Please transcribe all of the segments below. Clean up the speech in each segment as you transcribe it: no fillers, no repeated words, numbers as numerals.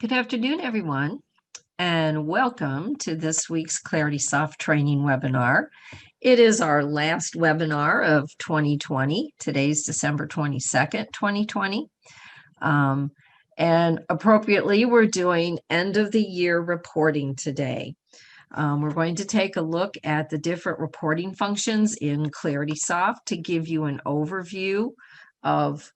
Good afternoon, everyone, and welcome to this week's ClaritySoft training webinar. It is our last webinar of 2020. Today's December 22nd, 2020. And appropriately, we're doing end of the year reporting today. We're going to take a look at the different reporting functions in ClaritySoft to give you an overview of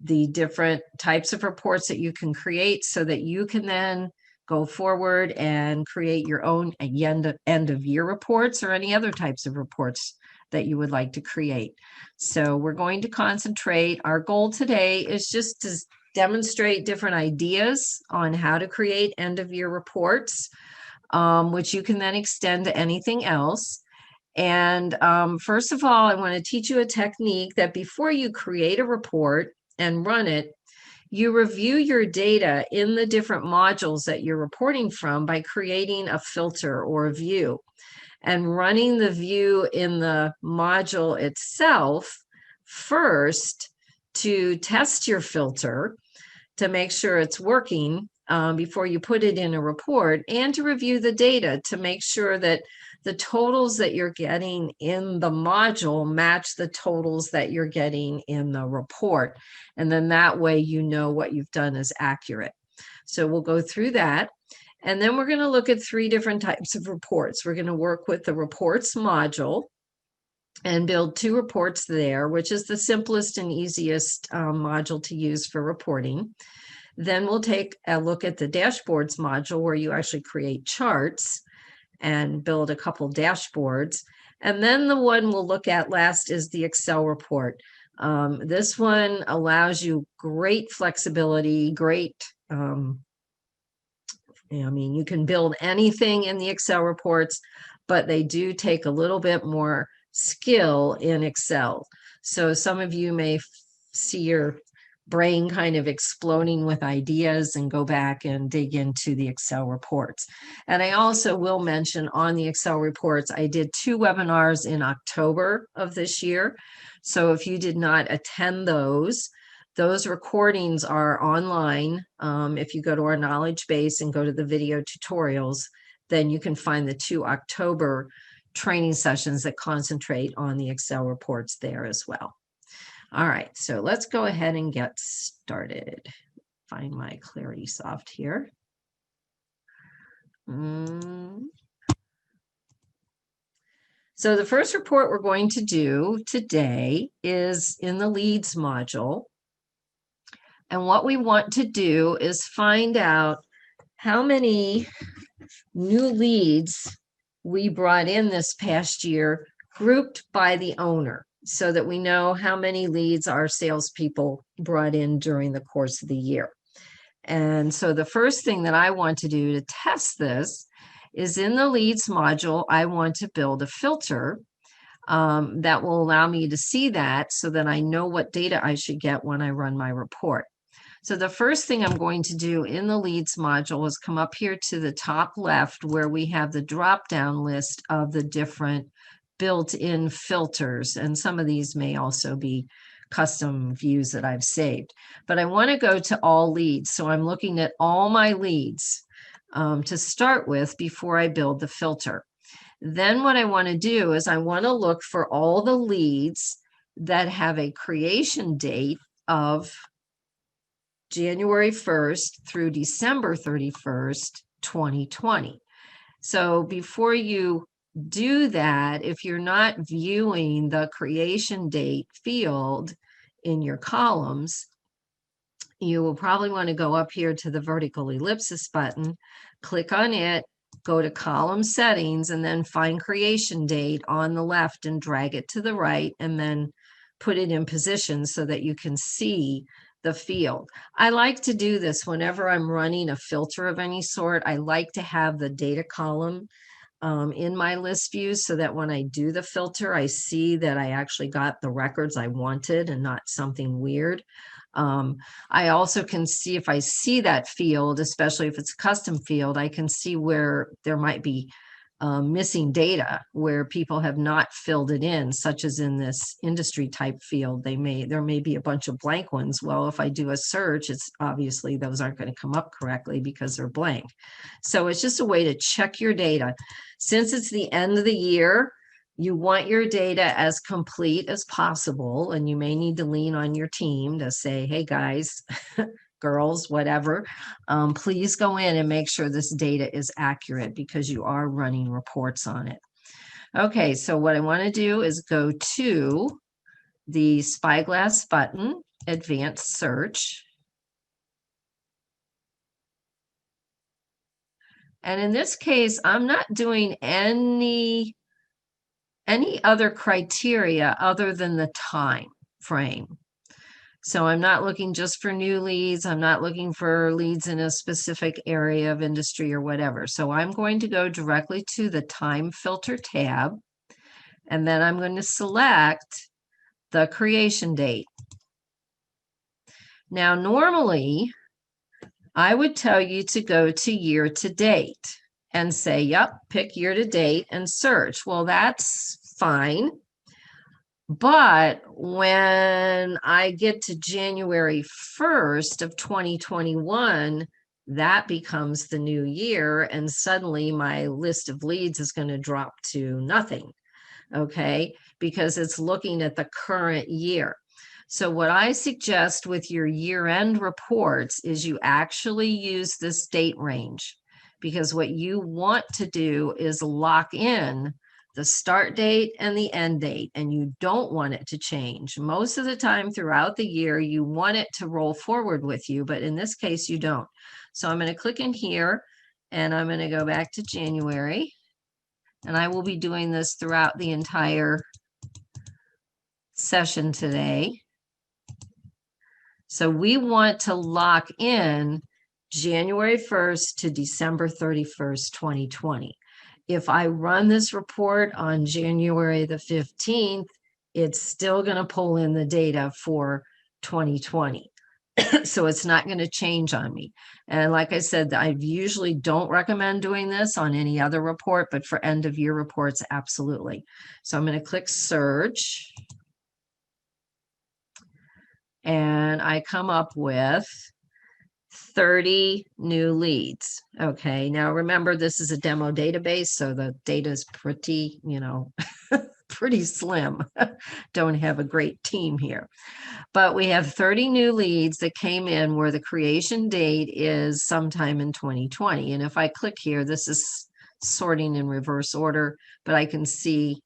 the different types of reports that you can create so that you can then go forward and create your own end of year reports or any other types of reports that you would like to create. So we're going to concentrate. Our goal today is just to demonstrate different ideas on how to create end of year reports, which you can then extend to anything else. And first of all, I want to teach you a technique that before you create a report and run it, you review your data in the different modules that you're reporting from by creating a filter or a view and running the view in the module itself first to test your filter to make sure it's working before you put it in a report, and to review the data to make sure that the totals that you're getting in the module match the totals that you're getting in the report. And then that way you know what you've done is accurate. So we'll go through that. And then we're going to look at three different types of reports. We're going to work with the reports module and build two reports there, which is the simplest and easiest module to use for reporting. Then we'll take a look at the dashboards module where you actually create charts and build a couple dashboards. And then the one we'll look at last is the Excel report. This one allows you great flexibility, you can build anything in the Excel reports, but they do take a little bit more skill in Excel. So some of you may see your brain kind of exploding with ideas and go back and dig into the Excel reports. And I also will mention on the Excel reports, I did 2 webinars in October of this year. So if you did not attend those recordings are online. If you go to our knowledge base and go to the video tutorials, then you can find the 2 October training sessions that concentrate on the Excel reports there as well. All right, so let's go ahead and get started. Find my ClaritySoft here. So the first report we're going to do today is in the leads module. And what we want to do is find out how many new leads we brought in this past year, grouped by the owner, so that we know how many leads our salespeople brought in during the course of the year. And so the first thing that I want to do to test this is in the leads module, I want to build a filter that will allow me to see that so that I know what data I should get when I run my report. So the first thing I'm going to do in the leads module is come up here to the top left where we have the drop-down list of the different built-in filters. And some of these may also be custom views that I've saved. But I want to go to all leads. So I'm looking at all my leads to start with before I build the filter. Then what I want to do is I want to look for all the leads that have a creation date of January 1st through December 31st, 2020. So before you do that, if you're not viewing the creation date field in your columns, you will probably want to go up here to the vertical ellipsis button, click on it, go to column settings, and then find creation date on the left and drag it to the right, and then put it in position so that you can see the field. I like to do this whenever I'm running a filter of any sort. I like to have the data column in my list views so that when I do the filter, I see that I actually got the records I wanted and not something weird. I also can see if I see that field, especially if it's a custom field, I can see where there might be missing data where people have not filled it in, such as in this industry type field. There may be a bunch of blank ones. Well, if I do a search, it's obviously those aren't going to come up correctly because they're blank. So it's just a way to check your data. Since it's the end of the year, you want your data as complete as possible, and you may need to lean on your team to say, hey guys, girls, whatever, please go in and make sure this data is accurate because you are running reports on it. Okay, so what I want to do is go to the Spyglass button, Advanced Search. And in this case, I'm not doing any other criteria other than the time frame. So I'm not looking just for new leads. I'm not looking for leads in a specific area of industry or whatever. So I'm going to go directly to the time filter tab, and then I'm going to select the creation date. Now, normally I would tell you to go to year to date and say, yep, pick year to date and search. Well, that's fine. But when I get to January 1st of 2021, that becomes the new year, and suddenly my list of leads is going to drop to nothing, okay? Because it's looking at the current year. So what I suggest with your year-end reports is you actually use this date range, because what you want to do is lock in the start date and the end date, and you don't want it to change. Most of the time throughout the year, you want it to roll forward with you, but in this case, you don't. So I'm going to click in here, and I'm going to go back to January, and I will be doing this throughout the entire session today. So we want to lock in January 1st to December 31st, 2020. If I run this report on January the 15th, it's still going to pull in the data for 2020. So it's not going to change on me. And like I said, I usually don't recommend doing this on any other report, but for end of year reports, absolutely. So I'm going to click search. And I come up with 30 new leads. Okay, now remember, this is a demo database, so the data is pretty, pretty slim. Don't have a great team here. But we have 30 new leads that came in where the creation date is sometime in 2020. And if I click here, this is sorting in reverse order, but I can see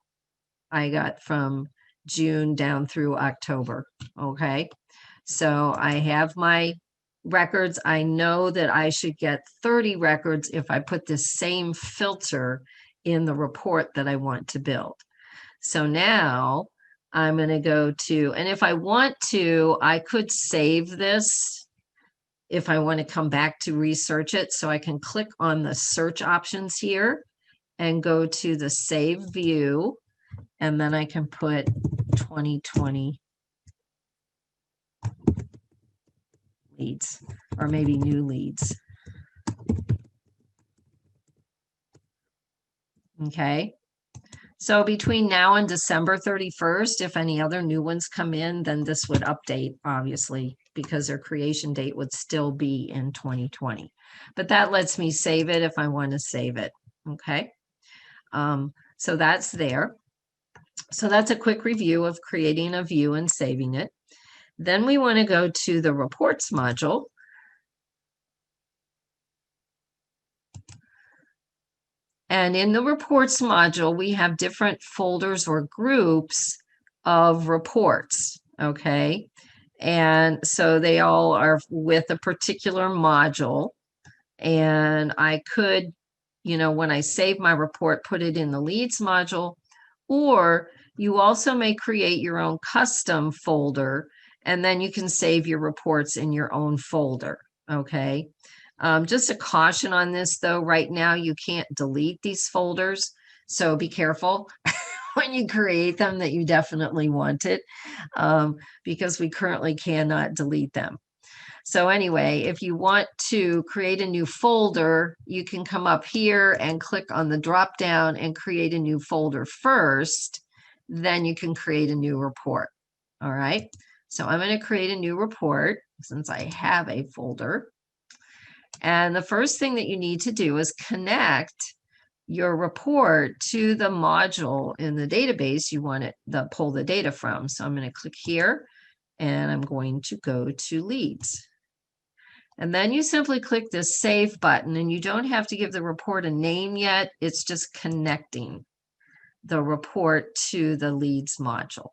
I got from June down through October. Okay, so I have my records. I know that I should get 30 records if I put this same filter in the report that I want to build. So now I'm going to go to, and if I want to, I could save this if I want to come back to research it. So I can click on the search options here and go to the save view, and then I can put 2020 leads, or maybe new leads. Okay, so between now and December 31st, if any other new ones come in, then this would update, obviously, because their creation date would still be in 2020. But that lets me save it if I want to save it. Okay, so that's there. So that's a quick review of creating a view and saving it. Then we want to go to the reports module. And in the reports module, we have different folders or groups of reports, okay? And so they all are with a particular module. And I could, when I save my report, put it in the leads module, or you also may create your own custom folder, and then you can save your reports in your own folder, okay? Just a caution on this, though, right now you can't delete these folders, so be careful when you create them that you definitely want it, because we currently cannot delete them. So anyway, if you want to create a new folder, you can come up here and click on the drop down and create a new folder first. Then you can create a new report. All right. So I'm going to create a new report since I have a folder. And the first thing that you need to do is connect your report to the module in the database you want it to pull the data from. So I'm going to click here and I'm going to go to leads. And then you simply click this save button, and you don't have to give the report a name yet. It's just connecting the report to the leads module.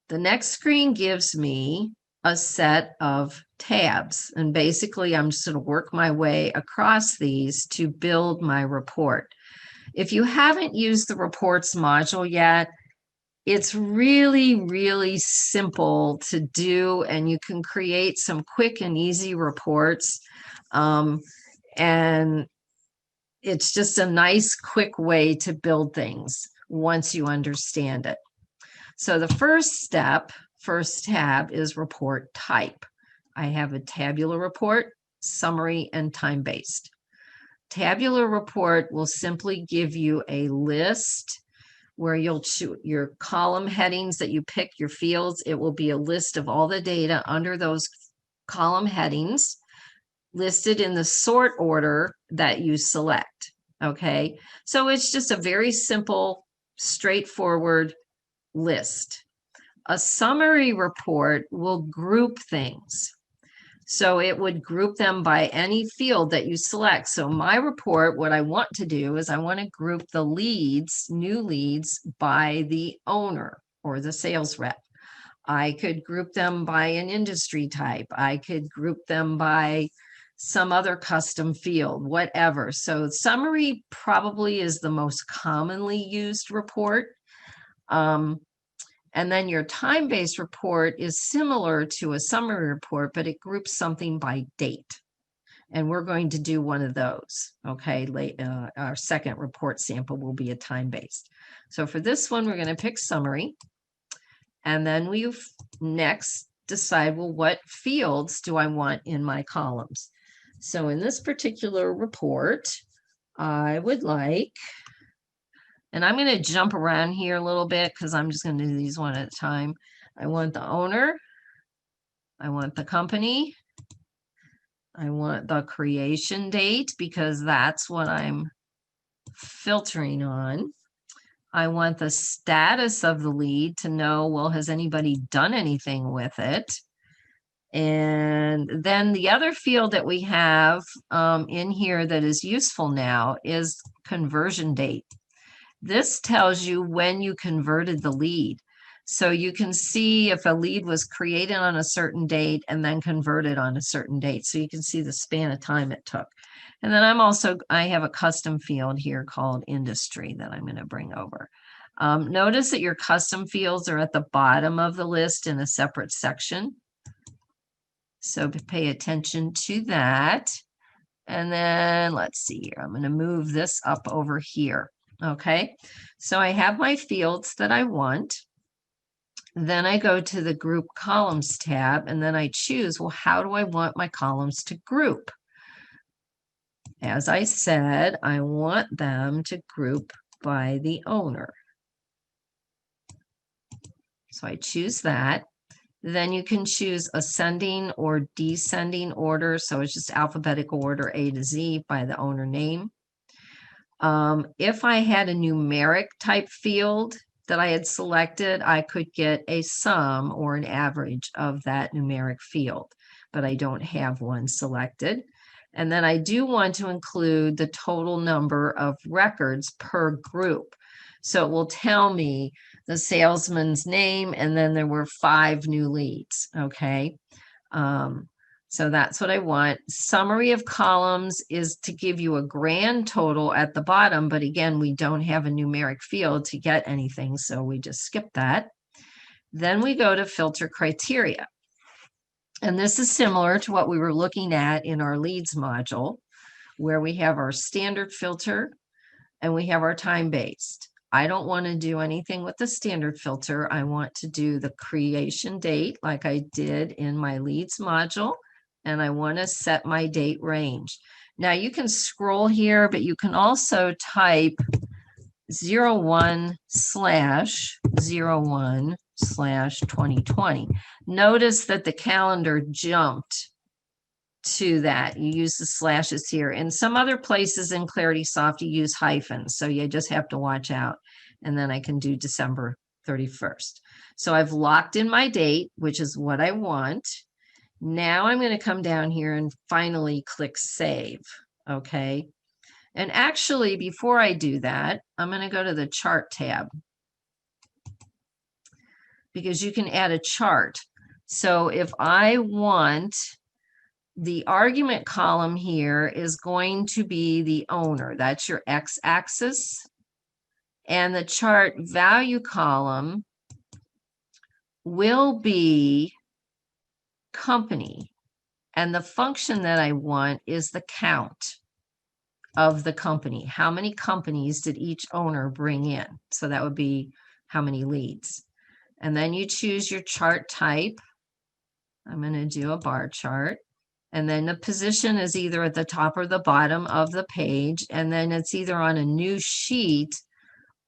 The next screen gives me a set of tabs, and basically I'm just going to work my way across these to build my report. If you haven't used the reports module yet, it's really, really simple to do, and you can create some quick and easy reports. And it's just a nice, quick way to build things once you understand it. So the first tab is report type. I have a tabular report, summary, and time-based. Tabular report will simply give you a list where you'll choose your column headings that you pick, your fields. It will be a list of all the data under those column headings listed in the sort order that you select. Okay, so it's just a very simple, straightforward list. A summary report will group things. So it would group them by any field that you select. So my report, what I want to do is I want to group the leads, new leads, by the owner or the sales rep. I could group them by an industry type. I could group them by some other custom field, whatever. So summary probably is the most commonly used report. And then your time-based report is similar to a summary report, but it groups something by date. And we're going to do one of those, okay? Our second report sample will be a time-based. So for this one, we're going to pick summary. And then we next decide, well, what fields do I want in my columns? So in this particular report, I would like, and I'm going to jump around here a little bit because I'm just going to do these one at a time. I want the owner. I want the company. I want the creation date because that's what I'm filtering on. I want the status of the lead to know, well, has anybody done anything with it? And then the other field that we have in here that is useful now is conversion date. This tells you when you converted the lead. So you can see if a lead was created on a certain date and then converted on a certain date. So you can see the span of time it took. And then I have a custom field here called industry that I'm going to bring over. Notice that your custom fields are at the bottom of the list in a separate section. So pay attention to that. And then let's see here. I'm going to move this up over here. Okay, so I have my fields that I want. Then I go to the Group Columns tab, and then I choose, well, how do I want my columns to group? As I said, I want them to group by the owner. So I choose that. Then you can choose ascending or descending order. So it's just alphabetical order A to Z by the owner name. If I had a numeric type field that I had selected, I could get a sum or an average of that numeric field, but I don't have one selected. And then I do want to include the total number of records per group. So it will tell me the salesman's name, and then there were 5 new leads, okay? So that's what I want. Summary of columns is to give you a grand total at the bottom, but again, we don't have a numeric field to get anything, so we just skip that. Then we go to filter criteria. And this is similar to what we were looking at in our leads module, where we have our standard filter and we have our time-based. I don't want to do anything with the standard filter. I want to do the creation date like I did in my leads module, and I want to set my date range. Now you can scroll here, but you can also type 01/01/2020. Notice that the calendar jumped to that. You use the slashes here. In some other places in ClaritySoft, you use hyphens, so you just have to watch out. And then I can do December 31st. So I've locked in my date, which is what I want. Now I'm going to come down here and finally click save. Okay. And actually, before I do that, I'm going to go to the chart tab, because you can add a chart. So if I want, the argument column here is going to be the owner. That's your x-axis. And the chart value column will be company. And the function that I want is the count of the company. How many companies did each owner bring in? So that would be how many leads. And then you choose your chart type. I'm going to do a bar chart. And then the position is either at the top or the bottom of the page. And then it's either on a new sheet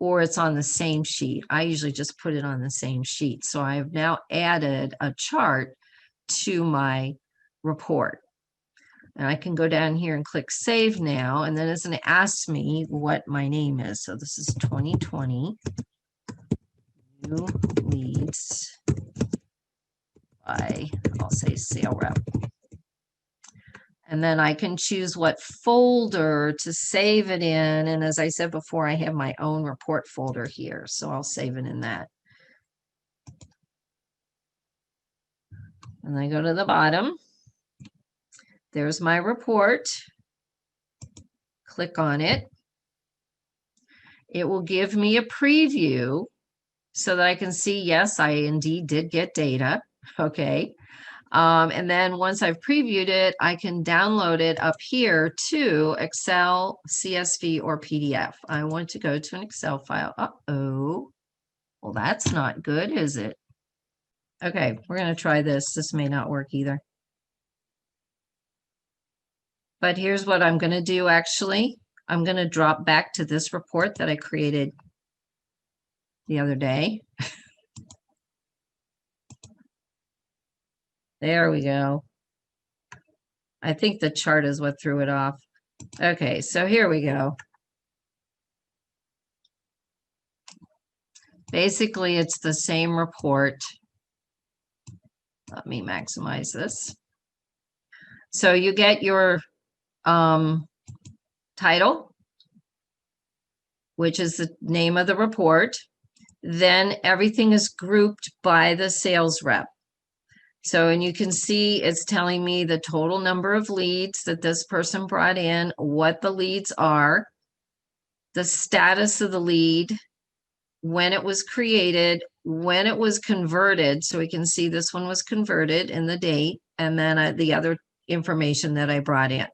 or it's on the same sheet. I usually just put it on the same sheet. So I have now added a chart to my report. And I can go down here and click save now. And then it's going to ask me what my name is. So this is 2020 new leads by, I'll say sale rep. And then I can choose what folder to save it in. And as I said before, I have my own report folder here, so I'll save it in that. And I go to the bottom. There's my report. Click on it. It will give me a preview so that I can see, yes, I indeed did get data. Okay. And then once I've previewed it, I can download it up here to Excel, CSV, or PDF. I want to go to an Excel file. Uh-oh. Well, that's not good, is it? Okay, we're going to try this. This may not work either. But here's what I'm going to do, actually. I'm going to drop back to this report that I created the other day. There we go. I think the chart is what threw it off. Okay, so here we go. Basically, it's the same report. Let me maximize this. So you get your title, which is the name of the report. Then everything is grouped by the sales rep. So, and you can see it's telling me the total number of leads that this person brought in, what the leads are, the status of the lead, when it was created, when it was converted. So we can see this one was converted in the date, and then the other information that I brought in.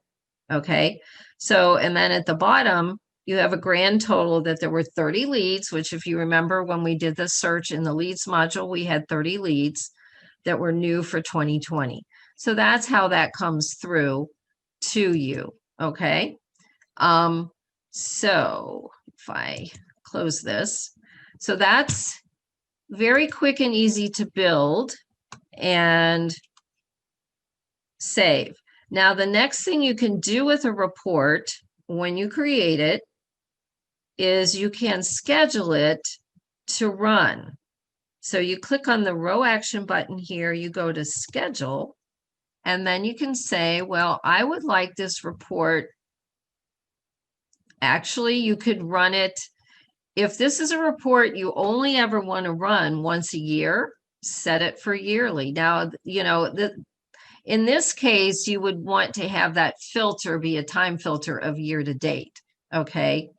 Okay. So, and then at the bottom, you have a grand total that there were 30 leads, which if you remember when we did the search in the leads module, we had 30 leads that were new for 2020. So that's how that comes through to you. Okay. So if I close this, so that's very quick and easy to build and save. Now, the next thing you can do with a report when you create it is you can schedule it to run. So you click on the row action button here, you go to schedule, and then you can say, well, I would like this report. Actually, you could run it. If this is a report you only ever want to run once a year, set it for yearly. Now, you know, in this case, you would want to have that filter be a time filter of year to date. Okay.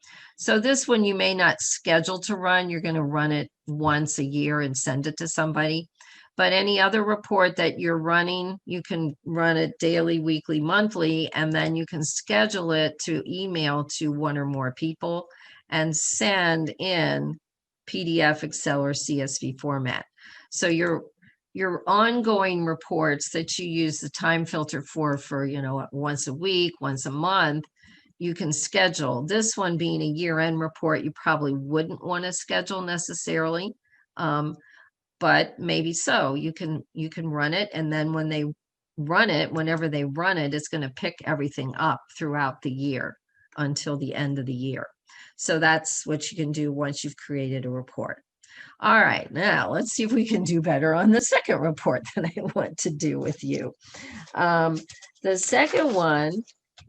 So this one you may not schedule to run. You're going to run it once a year and send it to somebody. But any other report that you're running, you can run it daily, weekly, monthly, and then you can schedule it to email to one or more people. and send in PDF, Excel, or CSV format. So your ongoing reports that you use the time filter for, you know, once a week, once a month, you can schedule. This one being a year-end report, you probably wouldn't want to schedule necessarily. But maybe so. You can run it, and then when they run it, whenever they run it, it's going to pick everything up throughout the year until the end of the year. So that's what you can do once you've created a report. All right, now let's see if we can do better on the second report that I want to do with you. The second one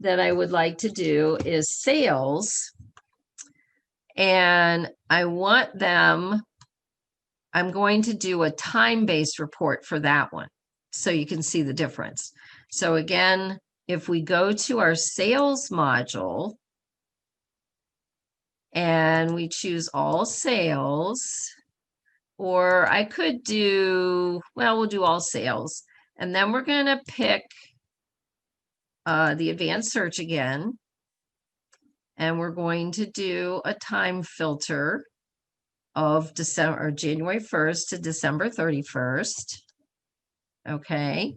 that I would like to do is sales. And I'm going to do a time-based report for that one, so you can see the difference. So again, if we go to our sales module and we choose all sales, or I could do, well, we'll do all sales. And then we're going to pick the advanced search again. And we're going to do a time filter of January 1st to December 31st. Okay.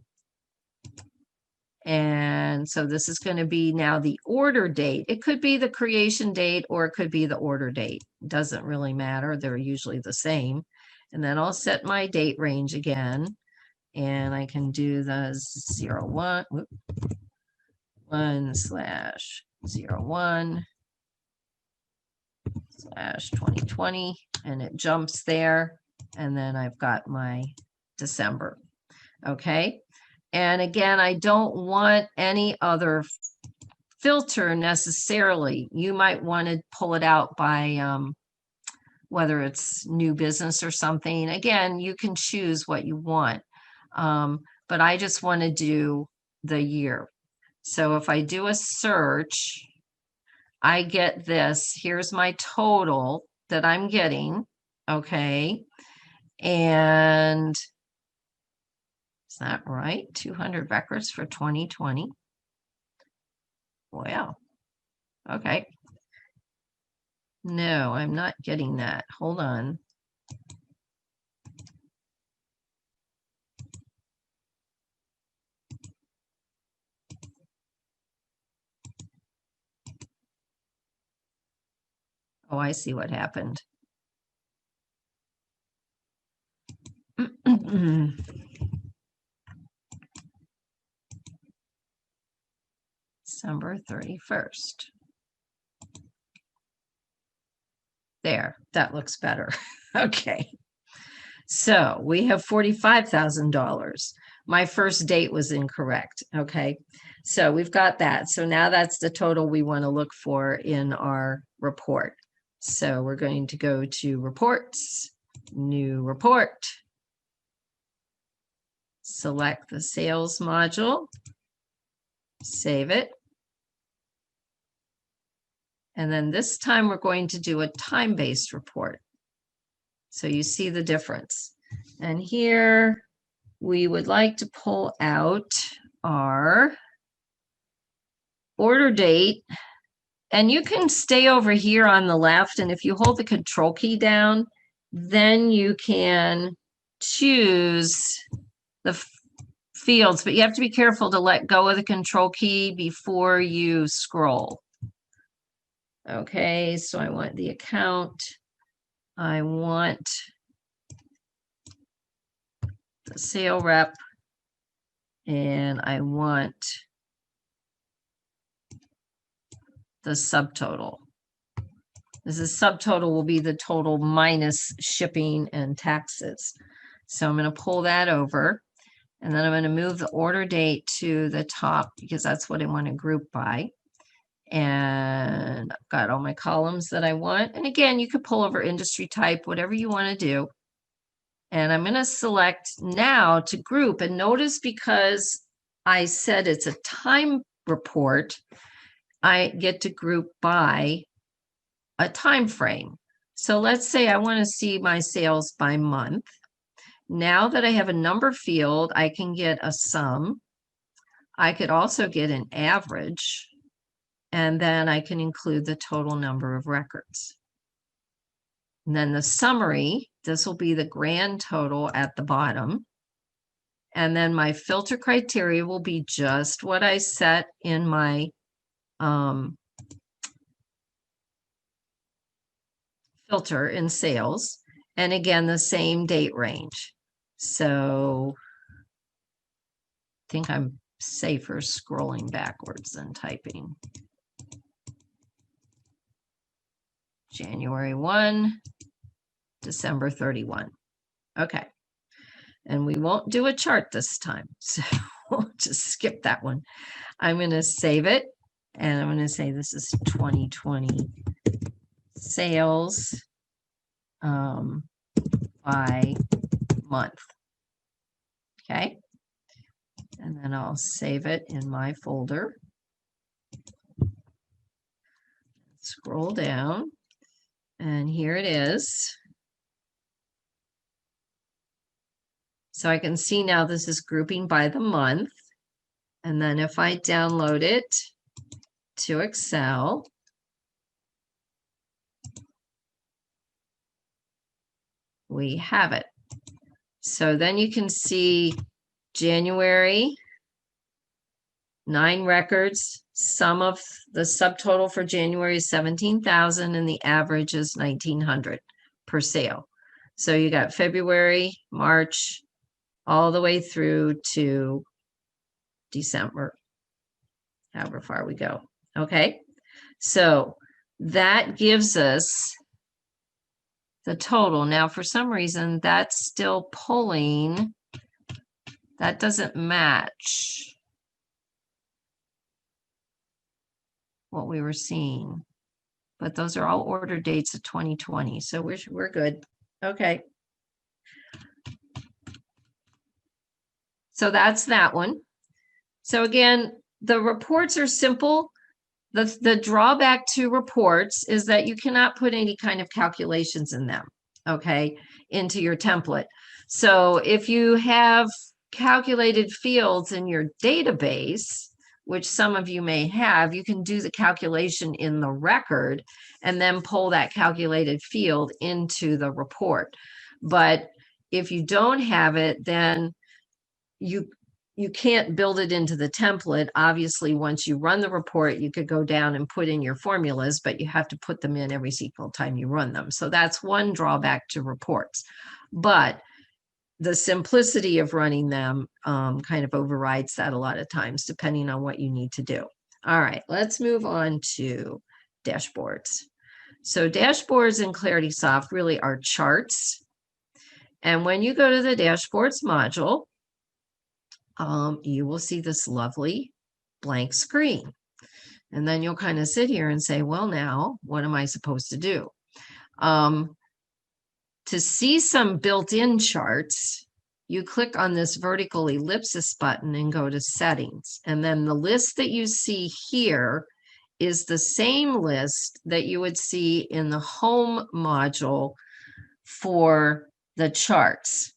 And so this is going to be now the order date. It could be the creation date or it could be the order date. Doesn't really matter. They're usually the same. And then I'll set my date range again. And I can do the 1/01/2020, and it jumps there. And then I've got my December. Okay. And again, I don't want any other filter necessarily. You might want to pull it out by whether it's new business or something. Again, you can choose what you want. But I just want to do the year. So if I do a search, I get this. Here's my total that I'm getting. Okay. And is that right? 200 records for 2020. Wow. Okay. No, I'm not getting that. Hold on. Oh, I see what happened. December 31st. There, that looks better. Okay. So we have $45,000. My first date was incorrect. Okay. So we've got that. So now that's the total we want to look for in our report. So we're going to go to reports, new report, select the sales module, save it. And then this time we're going to do a time-based report. So you see the difference. And here we would like to pull out our order date. And you can stay over here on the left. And if you hold the control key down, then you can choose the fields. But you have to be careful to let go of the control key before you scroll. Okay, so I want the account. I want the sale rep, and I want the subtotal. This is subtotal will be the total minus shipping and taxes. So I'm going to pull that over, and then I'm going to move the order date to the top because that's what I want to group by. And I've got all my columns that I want. And again, you could pull over industry type, whatever you want to do. And I'm going to select now to group. And notice because I said it's a time report, I get to group by a time frame. So let's say I want to see my sales by month. Now that I have a number field, I can get a sum. I could also get an average. and then I can include the total number of records. And then the summary, this will be the grand total at the bottom. And then my filter criteria will be just what I set in my filter in sales. And again, the same date range. So I think I'm safer scrolling backwards than typing. January 1, December 31. Okay. And we won't do a chart this time. So we'll just skip that one. I'm going to save it. And I'm going to say this is 2020 sales by month. Okay. And then I'll save it in my folder. Scroll down. And here it is. So I can see now this is grouping by the month. And then if I download it to Excel, we have it. So then you can see January, 9 records. Sum of the subtotal for January is 17,000 and the average is 1,900 per sale. So you got February, March, all the way through to December, however far we go. Okay, so that gives us the total. Now, for some reason, that's still pulling. That doesn't match what we were seeing, but those are all order dates of 2020. So we're good. Okay. So that's one. So again, the reports are simple. The drawback to reports is that you cannot put any kind of calculations in them, okay, into your template. So if you have calculated fields in your database, which some of you may have, you can do the calculation in the record and then pull that calculated field into the report. But if you don't have it, then you can't build it into the template. Obviously, once you run the report, you could go down and put in your formulas, but you have to put them in every single time you run them. So that's one drawback to reports. But the simplicity of running them kind of overrides that a lot of times, depending on what you need to do. All right, let's move on to dashboards. So dashboards in ClaritySoft really are charts. And when you go to the dashboards module, you will see this lovely blank screen. And then you'll kind of sit here and say, well, now, what am I supposed to do? To see some built-in charts, you click on this vertical ellipsis button and go to settings. And then the list that you see here is the same list that you would see in the home module for the charts.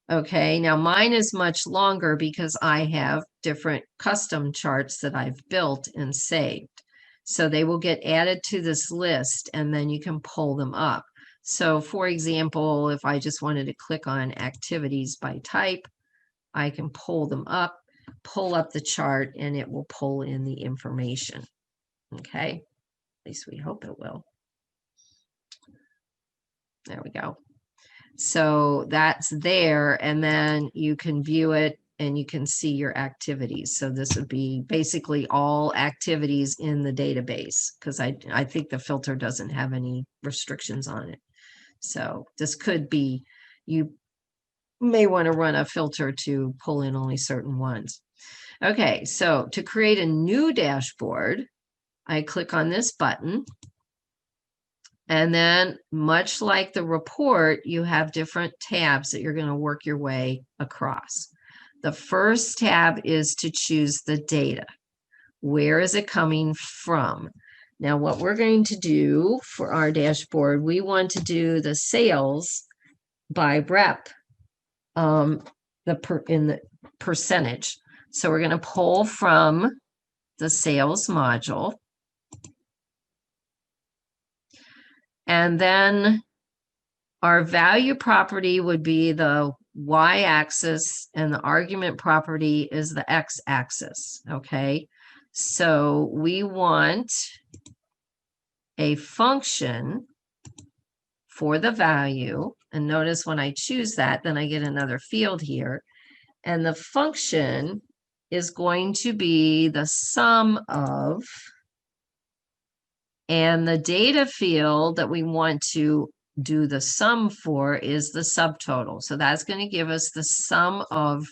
Okay, now mine is much longer because I have different custom charts that I've built and saved. So they will get added to this list and then you can pull them up. So for example, if I just wanted to click on activities by type, I can pull them up, pull up the chart, and it will pull in the information. Okay, at least we hope it will. There we go. So that's there, and then you can view it and you can see your activities. So this would be basically all activities in the database, because I think the filter doesn't have any restrictions on it. So this could be, you may want to run a filter to pull in only certain ones. Okay, so to create a new dashboard, I click on this button. And then, much like the report, you have different tabs that you're going to work your way across. The first tab is to choose the data. Where is it coming from? Now, what we're going to do for our dashboard, we want to do the sales by rep in the percentage. So we're going to pull from the sales module. And then our value property would be the y-axis, and the argument property is the x-axis, okay? So we want a function for the value, and notice when I choose that, then I get another field here, and the function is going to be the sum of, and the data field that we want to do the sum for is the subtotal. So that's going to give us the sum of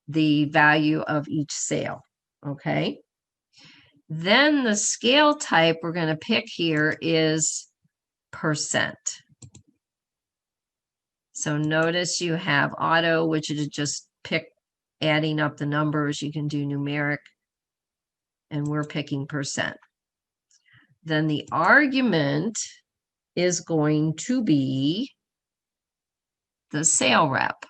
the value of each sale, okay? Then the scale type we're going to pick here is percent. So notice you have auto, which is just pick adding up the numbers. You can do numeric, and we're picking percent. Then the argument is going to be the sale rep.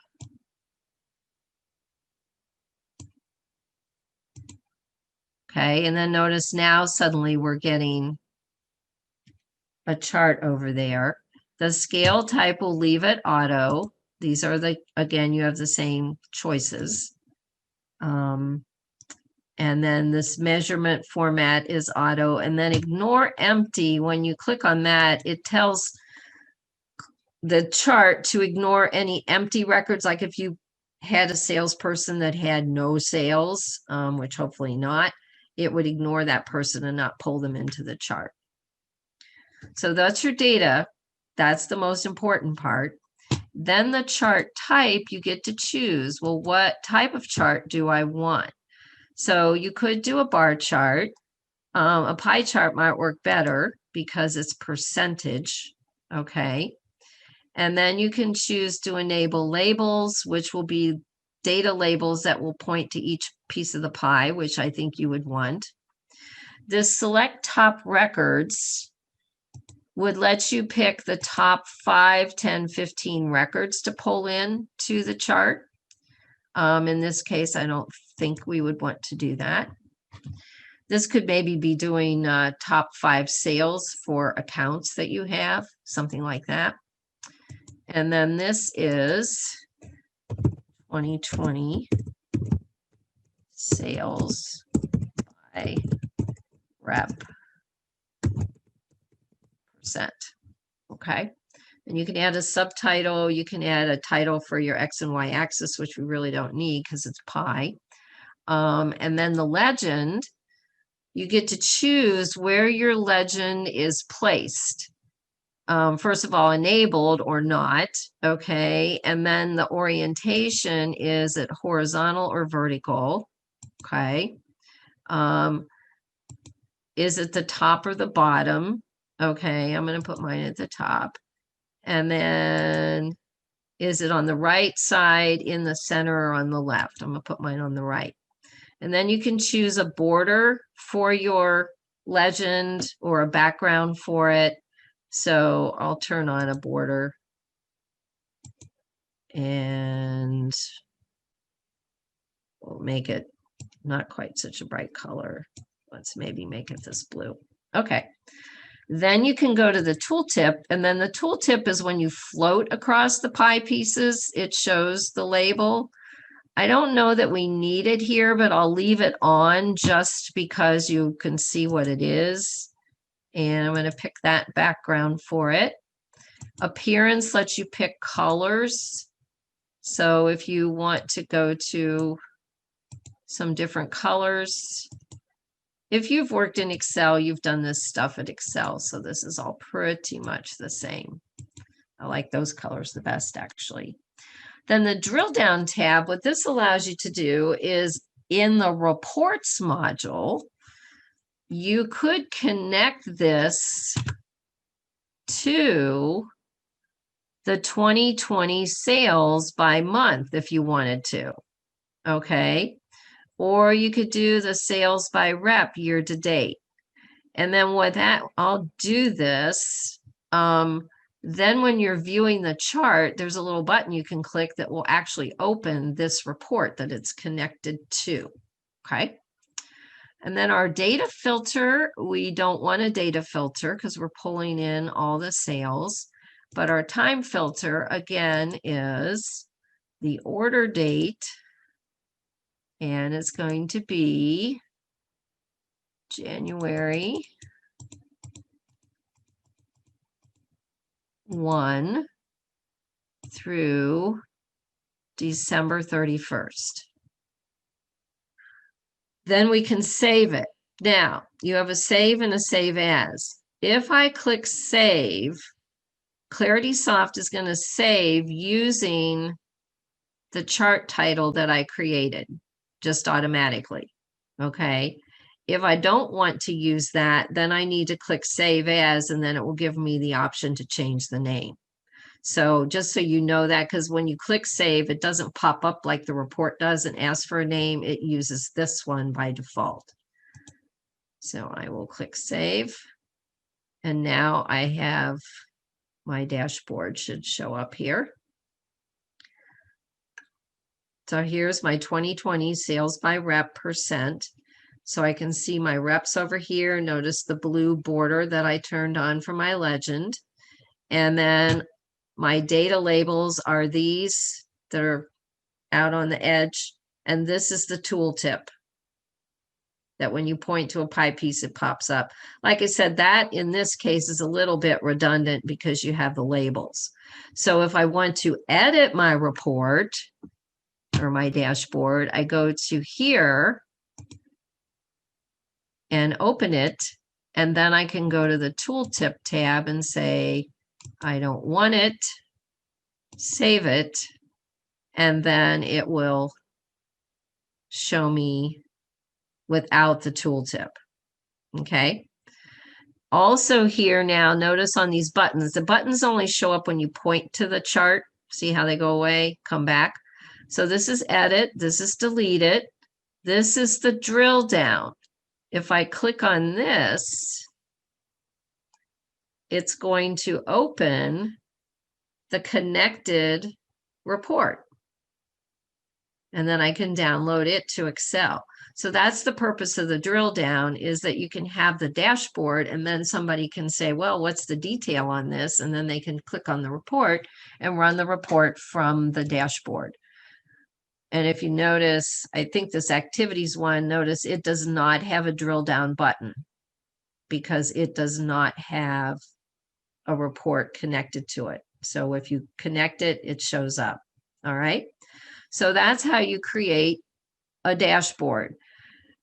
Okay, and then notice now suddenly we're getting a chart over there. The scale type will leave it auto. These are the, again, you have the same choices. And then this measurement format is auto, and then ignore empty. When you click on that, it tells the chart to ignore any empty records. Like if you had a salesperson that had no sales, which hopefully not, it would ignore that person and not pull them into the chart. So that's your data. That's the most important part. Then the chart type, you get to choose, well, what type of chart do I want? So you could do a bar chart. A pie chart might work better because it's percentage, okay? And then you can choose to enable labels, which will be data labels that will point to each piece of the pie, which I think you would want. This select top records would let you pick the top 5, 10, 15 records to pull in to the chart. In this case, I don't think we would want to do that. This could maybe be doing top 5 sales for accounts that you have, something like that. And then this is 2020 sales by rep percent. Okay. And you can add a subtitle. You can add a title for your X and Y axis, which we really don't need because it's pie. And then the legend, you get to choose where your legend is placed. First of all, enabled or not, okay? And then the orientation, is it horizontal or vertical, okay? Is it the top or the bottom? Okay, I'm going to put mine at the top. And then is it on the right side, in the center, or on the left? I'm going to put mine on the right. And then you can choose a border for your legend or a background for it. So I'll turn on a border and we'll make it not quite such a bright color. Let's maybe make it this blue. Okay. Then you can go to the tooltip, and then the tooltip is when you float across the pie pieces, it shows the label. I don't know that we need it here, but I'll leave it on just because you can see what it is. And I'm going to pick that background for it. Appearance lets you pick colors. So if you want to go to some different colors, if you've worked in Excel, you've done this stuff at Excel. So this is all pretty much the same. I like those colors the best, actually. Then the drill down tab, what this allows you to do is in the reports module, you could connect this to the 2020 sales by month if you wanted to, okay? Or you could do the sales by rep year to date. And then with that, I'll do this. Then when you're viewing the chart, there's a little button you can click that will actually open this report that it's connected to, okay? And then our data filter, we don't want a data filter because we're pulling in all the sales. But our time filter, again, is the order date. And it's going to be January 1 through December 31st. Then we can save it. Now, you have a save and a save as. If I click save, ClaritySoft is going to save using the chart title that I created just automatically. Okay. If I don't want to use that, then I need to click save as, and then it will give me the option to change the name. So just so you know that, because when you click save, it doesn't pop up like the report does and ask for a name. It uses this one by default. So I will click save. And now I have my dashboard should show up here. So here's my 2020 sales by rep %. So I can see my reps over here. Notice the blue border that I turned on for my legend. And then my data labels are these that are out on the edge. And this is the tooltip that when you point to a pie piece, it pops up. Like I said, that in this case is a little bit redundant because you have the labels. So if I want to edit my report or my dashboard, I go to here and open it. And then I can go to the tooltip tab and say, I don't want it, save it, and then it will show me without the tooltip. Okay. Also here now, notice on these buttons, the buttons only show up when you point to the chart. See how they go away, come back. So this is edit, this is delete it. This is the drill down. If I click on this, it's going to open the connected report. And then I can download it to Excel. So that's the purpose of the drill down, is that you can have the dashboard and then somebody can say, well, what's the detail on this? And then they can click on the report and run the report from the dashboard. And if you notice, I think this activities one, notice it does not have a drill down button because it does not have a report connected to it. So if you connect it, it shows up. All right. So that's how you create a dashboard.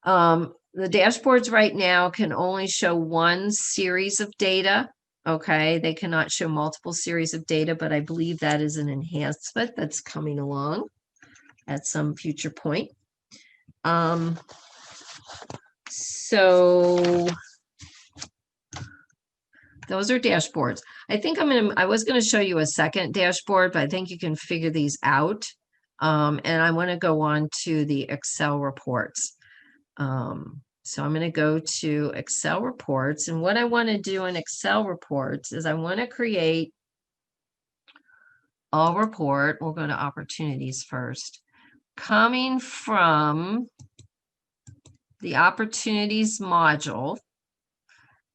The dashboards right now can only show one series of data. Okay. They cannot show multiple series of data, but I believe that is an enhancement that's coming along at some future point. So those are dashboards. I think I was going to show you a second dashboard, but I think you can figure these out. And I want to go on to the Excel reports. So I'm going to go to Excel reports. And what I want to do in Excel reports is I want to create a report. We'll go to opportunities first. Coming from the opportunities module.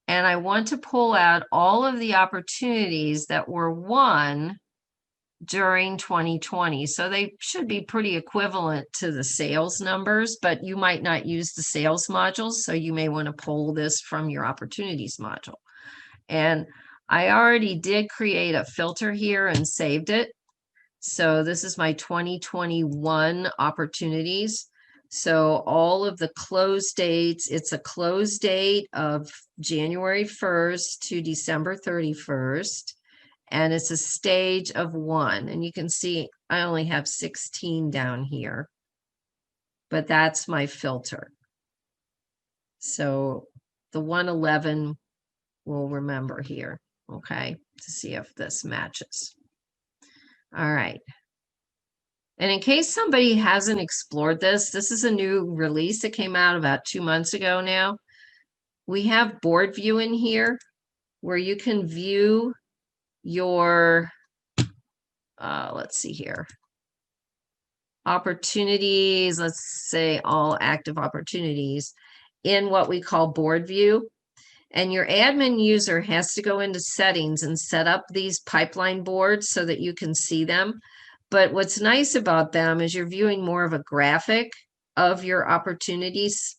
And I want to pull out all of the opportunities that were won during 2020. So they should be pretty equivalent to the sales numbers, but you might not use the sales modules. So you may want to pull this from your opportunities module. And I already did create a filter here and saved it. So this is my 2021 opportunities. So all of the close dates, it's a close date of January 1st to December 31st. And it's a stage of 1. And you can see I only have 16 down here, but that's my filter. So the 111 we'll remember here, okay, to see if this matches. All right. And in case somebody hasn't explored this, this is a new release that came out about 2 months ago now. We have board view in here where you can view your, let's see here, opportunities, let's say all active opportunities. in what we call board view. And your admin user has to go into settings and set up these pipeline boards so that you can see them. But what's nice about them is you're viewing more of a graphic of your opportunities,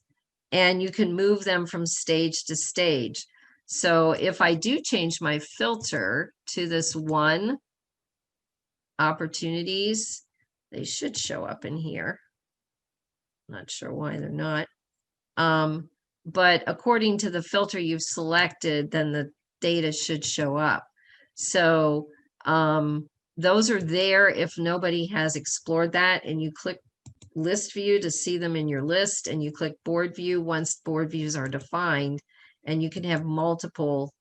and you can move them from stage to stage. So if I do change my filter to this one opportunities, they should show up in here. Not sure why they're not. But according to the filter you've selected, then the data should show up. So those are there if nobody has explored that, and you click list view to see them in your list, and you click board view once board views are defined, and you can have multiple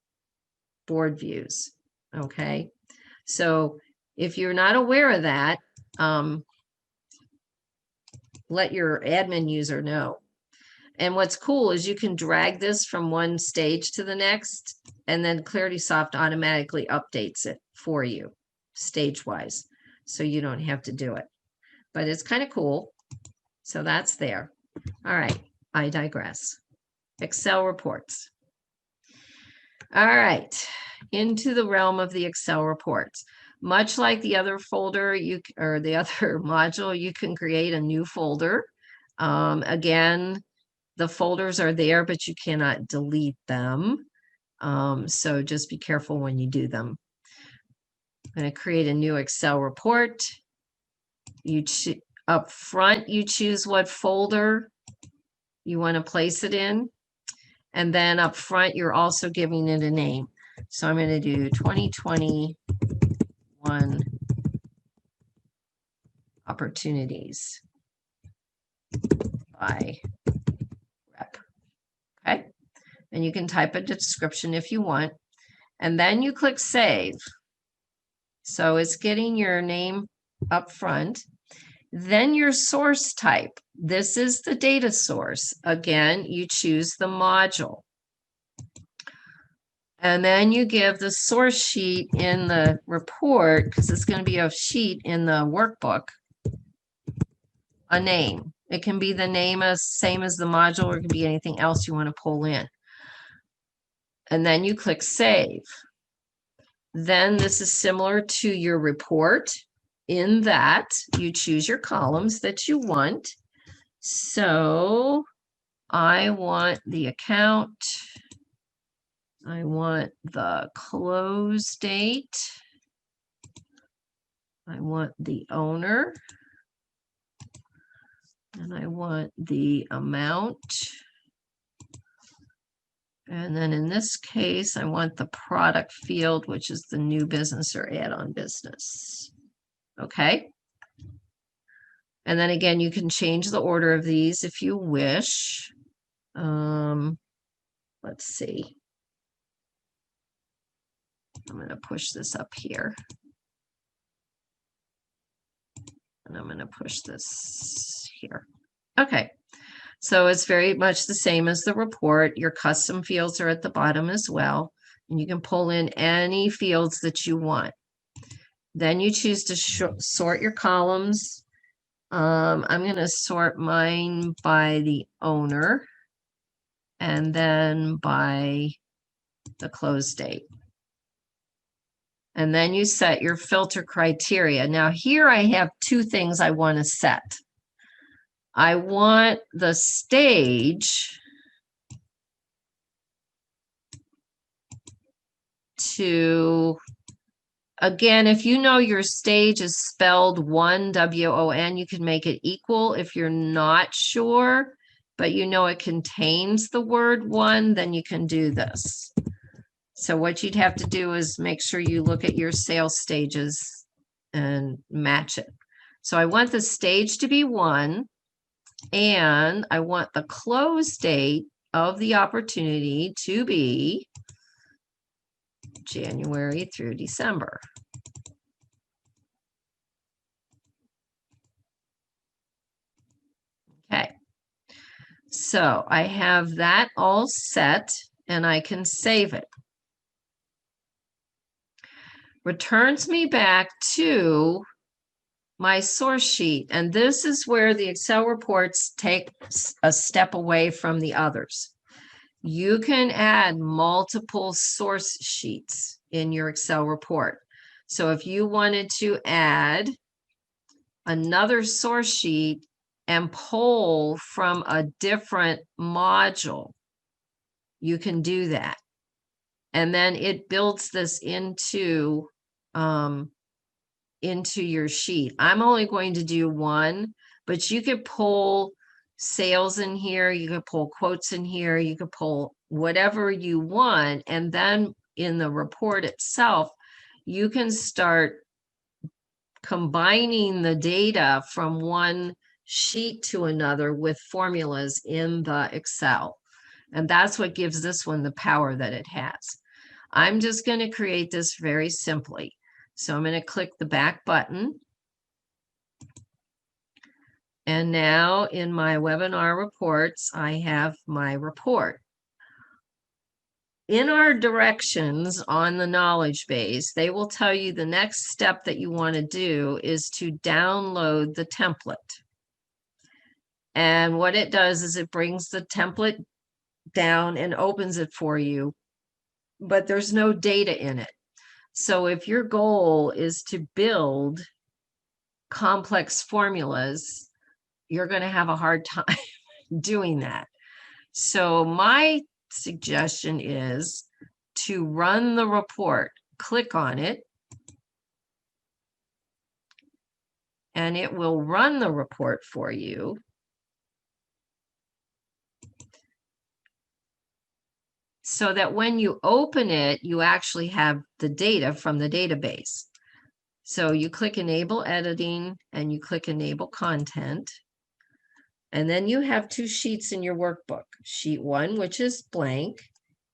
board views. Okay, so if you're not aware of that, let your admin user know. And what's cool is you can drag this from one stage to the next, and then ClaritySoft automatically updates it for you stage-wise, so you don't have to do it. But it's kind of cool. So that's there. All right, I digress. Excel reports. All right, into the realm of the Excel reports. Much like the other folder, or the other module, you can create a new folder. Again, the folders are there, but you cannot delete them. So just be careful when you do them. I'm going to create a new Excel report. Up front, you choose what folder you want to place it in. And then up front, you're also giving it a name. So I'm going to do 2021 opportunities by rep. Okay. And you can type a description if you want. And then you click save. So it's getting your name up front. Then your source type. This is the data source. Again, you choose the module. And then you give the source sheet in the report, because it's going to be a sheet in the workbook, a name. It can be the name same as the module, or it can be anything else you want to pull in. And then you click save. Then this is similar to your report in that you choose your columns that you want. So I want the account. I want the close date. I want the owner. And I want the amount. And then in this case, I want the product field, which is the new business or add-on business. Okay. And then again, you can change the order of these if you wish. Let's see. I'm going to push this up here. And I'm going to push this here. Okay. So it's very much the same as the report. Your custom fields are at the bottom as well. And you can pull in any fields that you want. Then you choose to sort your columns. I'm going to sort mine by the owner and then by the close date. And then you set your filter criteria. Now here I have two things I want to set. I want the stage to, again, if you know your stage is spelled one, W-O-N, you can make it equal. If you're not sure, but you know it contains the word one, then you can do this. So what you'd have to do is make sure you look at your sales stages and match it. So I want the stage to be 1, and I want the close date of the opportunity to be January through December. Okay, so I have that all set and I can save it. Returns me back to my source sheet. And this is where the Excel reports take a step away from the others. You can add multiple source sheets in your Excel report. So if you wanted to add another source sheet and pull from a different module, you can do that. And then it builds this into your sheet. I'm only going to do one, but you could pull sales in here, you could pull quotes in here, you could pull whatever you want. And then in the report itself, you can start combining the data from one sheet to another with formulas in the Excel. And that's what gives this one the power that it has. I'm just going to create this very simply. So I'm going to click the back button. And now in my webinar reports, I have my report. In our directions on the knowledge base, they will tell you the next step that you want to do is to download the template. And what it does is it brings the template down and opens it for you, but there's no data in it. So if your goal is to build complex formulas, you're going to have a hard time doing that. So my suggestion is to run the report. Click on it, and it will run the report for you. So that when you open it, you actually have the data from the database. So you click Enable Editing and you click Enable Content. And then you have two sheets in your workbook. Sheet 1, which is blank,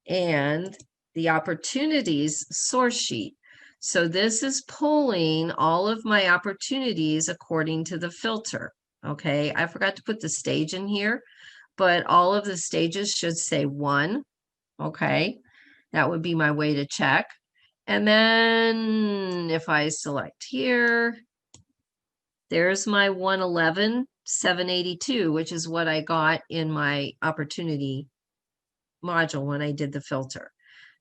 and the Opportunities source sheet. So this is pulling all of my opportunities according to the filter. Okay, I forgot to put the stage in here, but all of the stages should say 1. Okay, that would be my way to check. And then if I select here, there's my 111,782, which is what I got in my opportunity module when I did the filter.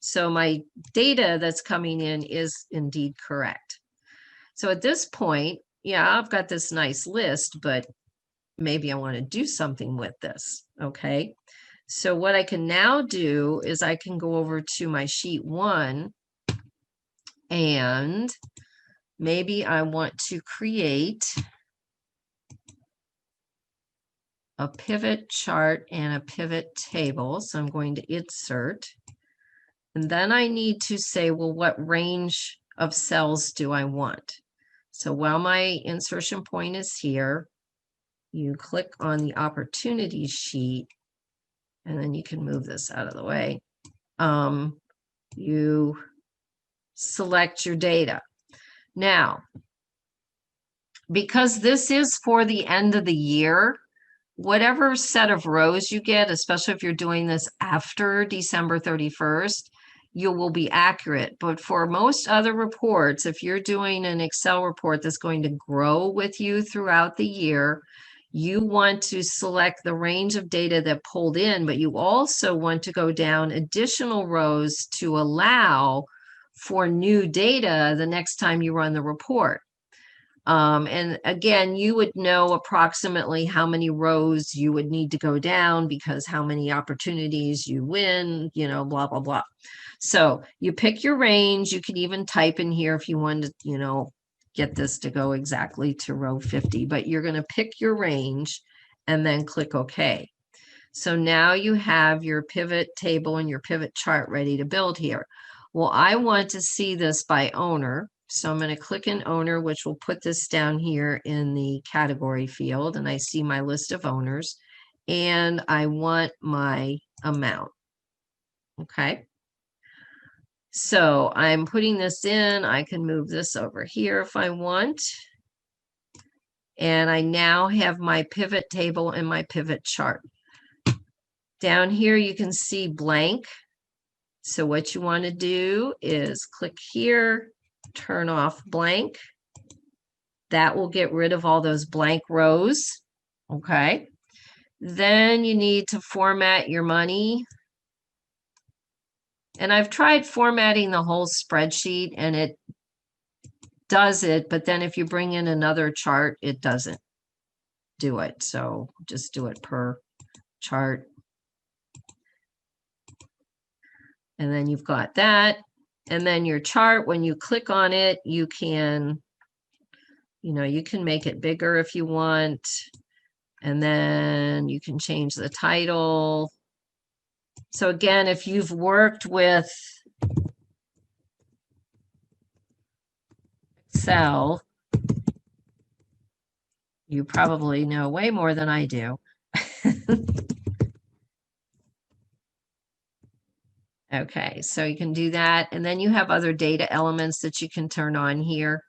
So my data that's coming in is indeed correct. So at this point, yeah, I've got this nice list, but maybe I want to do something with this. Okay. So what I can now do is I can go over to my sheet 1 and maybe I want to create a pivot chart and a pivot table. So I'm going to insert. And then I need to say, well, what range of cells do I want? So while my insertion point is here, you click on the opportunity sheet, and then you can move this out of the way. You select your data. Now, because this is for the end of the year, whatever set of rows you get, especially if you're doing this after December 31st, you will be accurate. But for most other reports, if you're doing an Excel report that's going to grow with you throughout the year, you want to select the range of data that pulled in, but you also want to go down additional rows to allow for new data the next time you run the report. And again, you would know approximately how many rows you would need to go down because how many opportunities you win, you know, blah, blah, blah. So you pick your range. You can even type in here if you wanted to, you know, get this to go exactly to row 50, but you're going to pick your range and then click OK. So now you have your pivot table and your pivot chart ready to build here. Well, I want to see this by owner. So I'm going to click in owner, which will put this down here in the category field. And I see my list of owners and I want my amount. Okay. So I'm putting this in. I can move this over here if I want. And I now have my pivot table and my pivot chart. Down here, you can see blank. So what you want to do is click here, turn off blank, That will get rid of all those blank rows. Okay. Then you need to format your money. And I've tried formatting the whole spreadsheet and it does it, but then if you bring in another chart, it doesn't do it. So just do it per chart. And then you've got that. And then your chart, when you click on it, you can, you can make it bigger if you want. And then you can change the title. So again, if you've worked with Excel, you probably know way more than I do. Okay, so you can do that. And then you have other data elements that you can turn on here.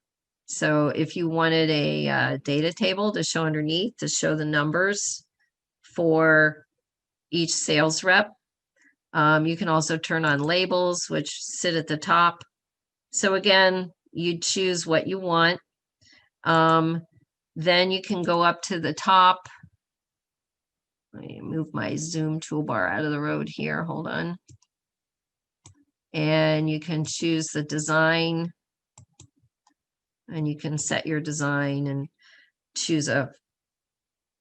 So if you wanted a data table to show underneath, to show the numbers for each sales rep, you can also turn on labels, which sit at the top. So again, you choose what you want. Then you can go up to the top. Let me move my Zoom toolbar out of the road here. Hold on. And you can choose the design. And you can set your design and choose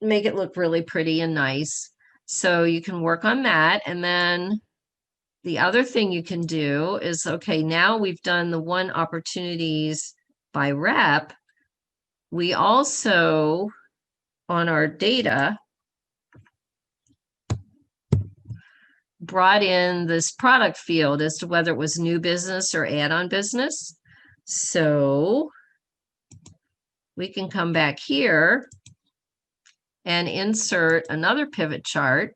make it look really pretty and nice. So you can work on that. And then the other thing you can do is, okay, now we've done the 1 opportunities by rep. We also, on our data, brought in this product field as to whether it was new business or add-on business. So we can come back here and insert another pivot chart.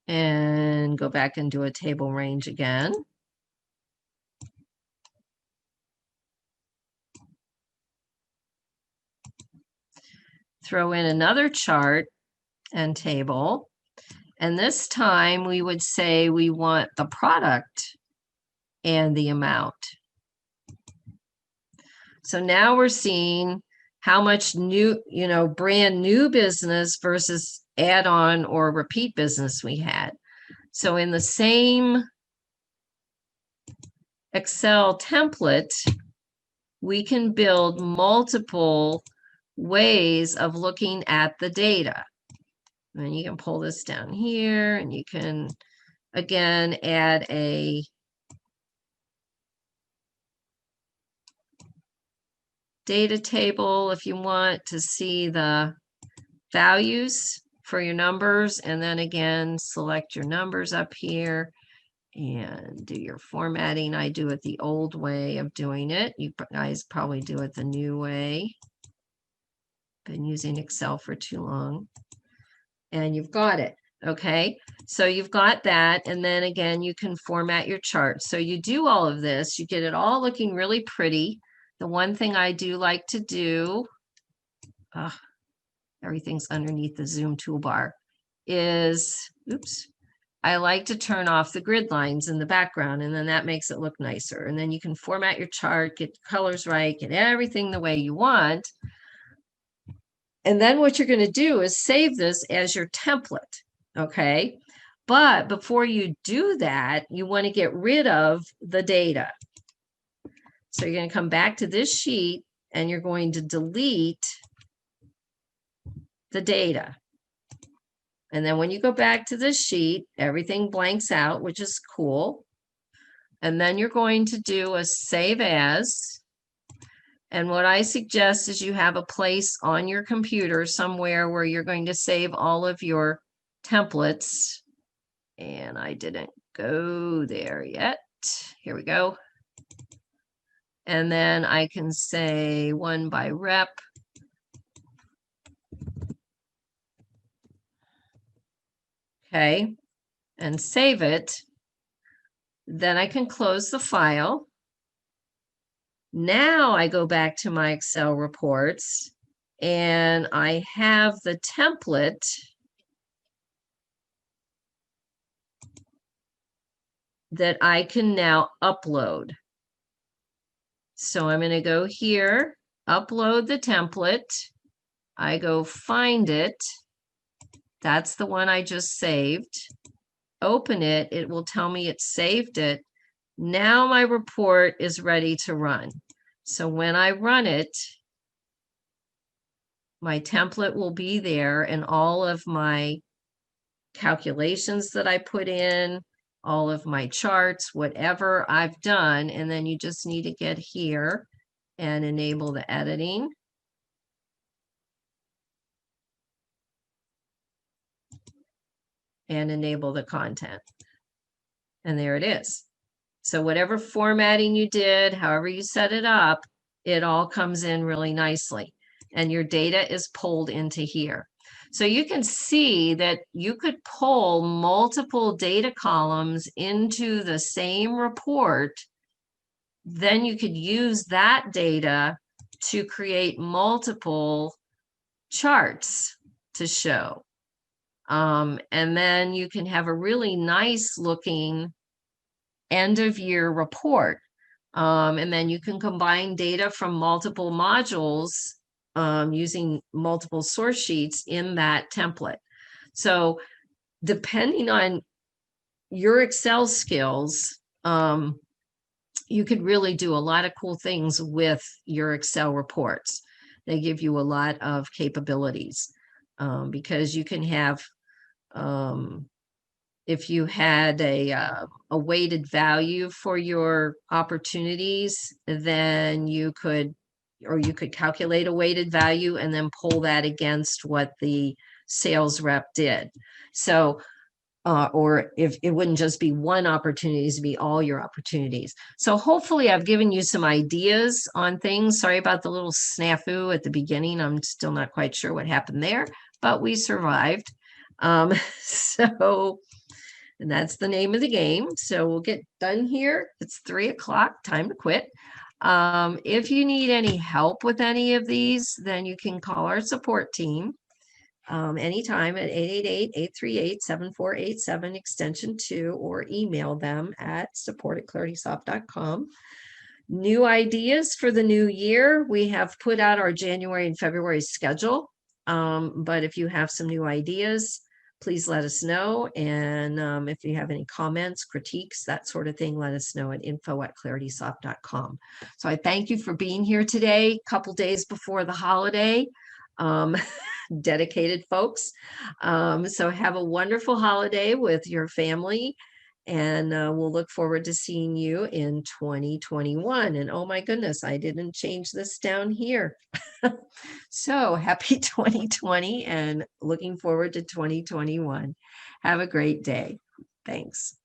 And go back and do a table range again. Throw in another chart and table. And this time we would say we want the product and the amount. So now we're seeing how much new, brand new business versus add-on or repeat business we had. So in the same Excel template, we can build multiple ways of looking at the data. And you can pull this down here and you can, again, add a data table if you want to see the values for your numbers. And then again, select your numbers up here and do your formatting. I do it the old way of doing it. You guys probably do it the new way. Been using Excel for too long. And you've got it. Okay, so you've got that. And then again, you can format your chart. So you do all of this, you get it all looking really pretty. The one thing I do like to do, everything's underneath the Zoom toolbar, is, oops, I like to turn off the grid lines in the background, and then that makes it look nicer. And then you can format your chart, get the colors right, get everything the way you want. And then what you're going to do is save this as your template, okay? But before you do that, you want to get rid of the data. So you're going to come back to this sheet and you're going to delete the data. And then when you go back to this sheet, everything blanks out, which is cool. And then you're going to do a save as. And what I suggest is you have a place on your computer somewhere where you're going to save all of your templates. And I didn't go there yet. Here we go. And then I can say 1 by rep. Okay, and save it. Then I can close the file. Now I go back to my Excel reports and I have the template that I can now upload. So I'm going to go here, upload the template. I go find it. That's the one I just saved. Open it. It will tell me it saved it. Now my report is ready to run. So when I run it, my template will be there and all of my calculations that I put in, all of my charts, whatever I've done, and then you just need to get here and enable the editing. And enable the content. And there it is. So whatever formatting you did, however you set it up, it all comes in really nicely. And your data is pulled into here. So you can see that you could pull multiple data columns into the same report. Then you could use that data to create multiple charts to show. And then you can have a really nice looking end of year report. And then you can combine data from multiple modules using multiple source sheets in that template. So depending on your Excel skills, you could really do a lot of cool things with your Excel reports. They give you a lot of capabilities because you can have if you had a weighted value for your opportunities, then you could calculate a weighted value and then pull that against what the sales rep did. So, or if it wouldn't just be one opportunity, it'd be all your opportunities. So hopefully I've given you some ideas on things. Sorry about the little snafu at the beginning. I'm still not quite sure what happened there, but we survived. So, and that's the name of the game. So we'll get done here. It's 3 o'clock, time to quit. If you need any help with any of these, then you can call our support team anytime at 888-838-7487 extension 2, or email them at support@claritysoft.com. New ideas for the new year. We have put out our January and February schedule. But if you have some new ideas, please let us know. And if you have any comments, critiques, that sort of thing, let us know at info@claritysoft.com. So I thank you for being here today, a couple days before the holiday. Dedicated folks. So have a wonderful holiday with your family. And we'll look forward to seeing you in 2021. And oh my goodness, I didn't change this down here. So happy 2020 and looking forward to 2021. Have a great day. Thanks.